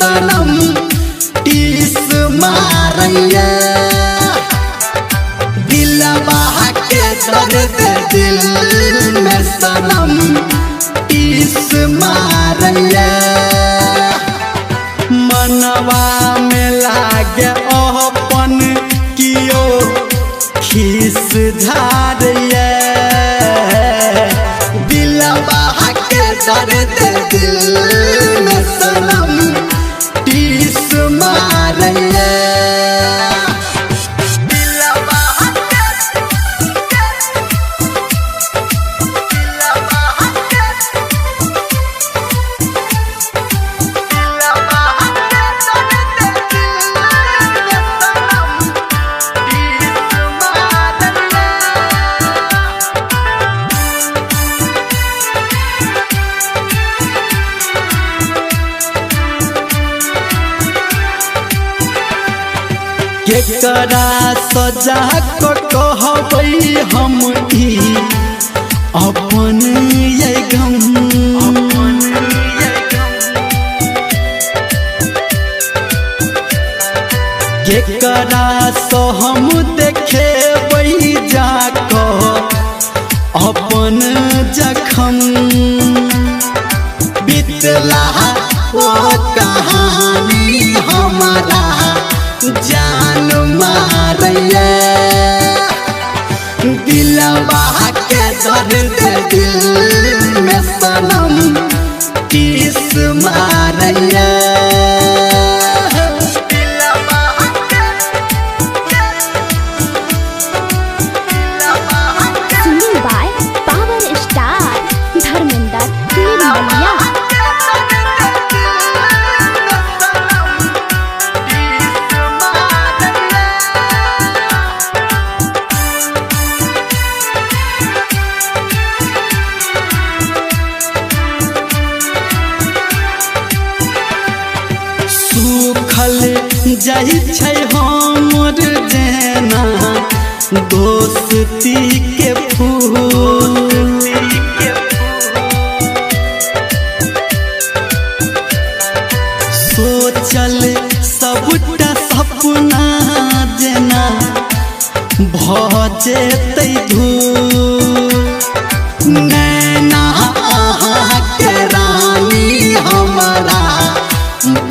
सनम टीस मारैया दिलवा के दर्द दिल में सनम टीस मारैया मनवा में लागे अपन कियो खीस झारिया दिलवा के दर्द दिल में सनम टीस मारैया केकरा सजा को कहबै हम ई अपन ये गम केकरा सो हम देखेबै जाको अपन जखम बितला वो कहानी हमारा जान मारैया दिलवा के दर्द दिल में सनम टीस मारैया Sunil by power star Dharmendra Tirmaliya सुखल जाइ छै हमर जेना दोस्ती के फूल सोचल सबटा सपना जेना भ जेतै धूल नैना अहाँ के रानी हमारा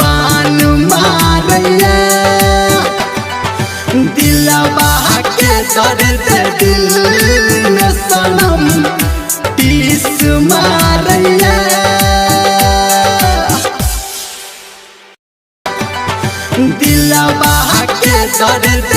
बान मारैया दिलवा के दर्द दिल में सनम टीस मारैया दिलवा के दर्द